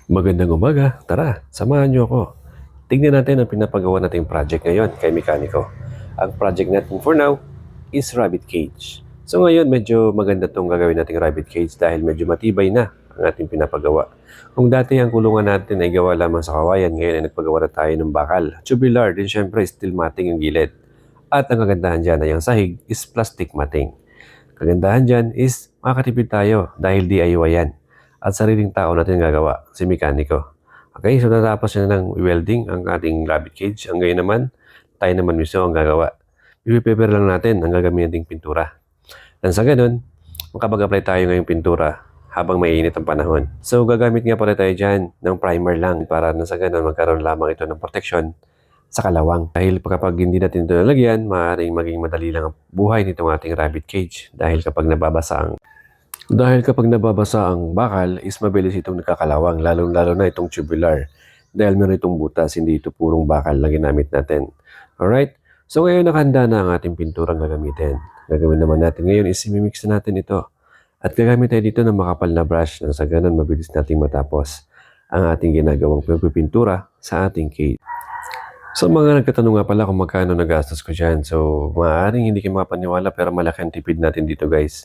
Magandang umaga. Tara, samahan niyo ako. Tingnan natin ang pinapagawa nating project ngayon kay Mekaniko. Ang project natin for now is rabbit cage. So ngayon medyo maganda itong gagawin nating rabbit cage dahil medyo matibay na ang ating pinapagawa. Kung dati ang kulungan natin ay gawa lamang sa kawayan, ngayon ay nagpagawa na tayo ng bakal. Tubular, din syempre steel matting ang gilid. At ang kagandahan dyan ay ang sahig is plastic matting. Kagandahan dyan is makakatipid tayo dahil DIY yan. At sariling tao natin gagawa, si Mekaniko. Okay, so natapos na ng welding ang ating rabbit cage. Ang gayon naman, tayo naman mismo ang gagawa. I-prepare lang natin ang gagamitin nating pintura. Dan sa ganun, makapag-apply tayo ngayong pintura habang mainit ang panahon. So gagamit nga pala tayo dyan ng primer lang para na sa ganun magkaroon lamang ito ng protection sa kalawang. Dahil kapag hindi natin ito nalagyan, maaaring maging madali lang ang buhay nitong ating rabbit cage. Dahil kapag nababasa ang bakal is mabilis itong nagkakalawang, lalong-lalo na itong tubular. Dahil meron itong butas, hindi ito purong bakal na ginamit natin. Alright? So ngayon nakahanda na ang ating pinturang gagamitin. Gagawin naman natin ngayon is imimix na natin ito. At gagamit tayo dito ng makapal na brush na sa ganun mabilis nating matapos ang ating ginagawang pagpipintura sa ating cage. So mga nagtatanong nga pala kung magkano nagastos ko dyan. So maaaring hindi kayo mapaniwala pero malaki ang tipid natin dito guys.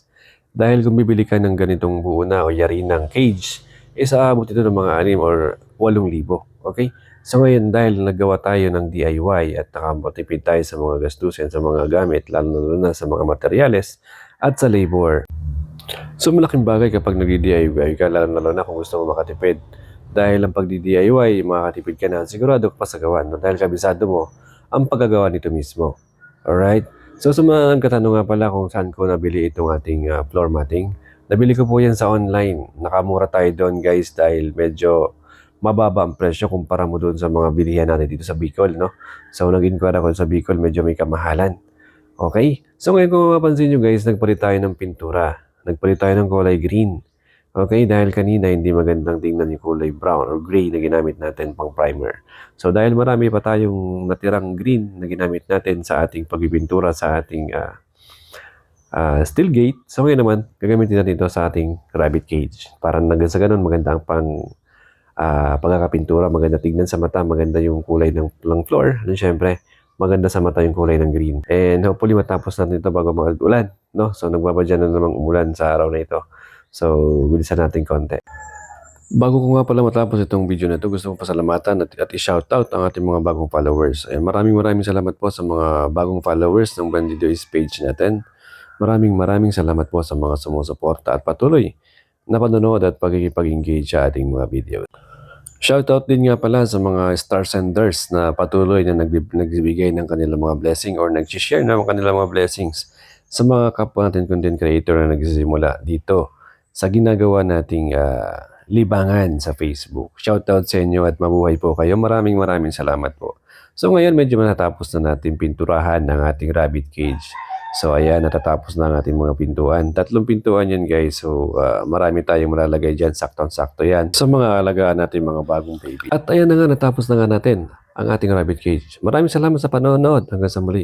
Dahil kung bibili ka ng ganitong buo na o yari ng cage, aabot ito ng mga 6 or 8,000. Okay? So ngayon dahil naggawa tayo ng DIY at nakapatipid tayo sa mga gastusin, sa mga gamit, lalo na sa mga materyales at sa labor. So malaking bagay kapag nag-DIY ka, lalo na kung gusto mo makatipid. Dahil ang pag-DIY, makakatipid ka na, sigurado ka pa sa gawa, no? Dahil kabisado mo ang paggagawa nito mismo. Alright? So sa mga katanong nga pala kung saan ko nabili itong ating floor matting, nabili ko po yan sa online. Nakamura tayo doon guys dahil medyo mababa ang presyo kumpara mo doon sa mga bilihan natin dito sa Bicol, no? So nag-inquire ako sa Bicol, medyo may kamahalan. Okay? So ngayon kung mapapansin nyo guys, nagpalit tayo ng pintura. Nagpalit tayo ng kulay green. Okay, dahil kanina hindi magandang tingnan yung kulay brown or gray na ginamit natin pang primer. So dahil marami pa tayong natirang green na ginamit natin sa ating pagpipintura sa ating steel gate, so ngayon naman gagamitin natin ito sa ating rabbit cage. Para sa ganun maganda ang pagkakapintura, maganda tignan sa mata, maganda yung kulay ng floor. And syempre, maganda sa mata yung kulay ng green. And hopefully matapos natin ito bago mag-ulan, no? So nagbabadya na namang umulan sa araw na ito. So, bilisan natin konti. Bago ko nga pala matapos itong video na ito, gusto kong pasalamatan at i-shoutout ang ating mga bagong followers. Maraming salamat po sa mga bagong followers ng Bandido's page natin. Maraming salamat po sa mga sumusuporta at patuloy na panonood at pagkikipag-engage sa ating mga video. Shoutout din nga pala sa mga star senders na patuloy na nagbibigay ng kanilang mga blessing or nag-share ng kanilang mga blessings sa mga kapwa natin content creator na nagsisimula dito sa ginagawa nating libangan sa Facebook. Shoutout sa inyo at mabuhay po kayo. Maraming salamat po. So ngayon medyo natapos na natin pinturahan ng ating rabbit cage. So ayan, natatapos na ang ating mga pintuan. 3 pintuan yan guys. So marami tayong malalagay dyan. Saktong-sakto yan. Sa mga alagaan natin mga bagong baby. At ayan na nga, natapos na nga natin ang ating rabbit cage. Maraming salamat sa panonood. Hanggang sa muli.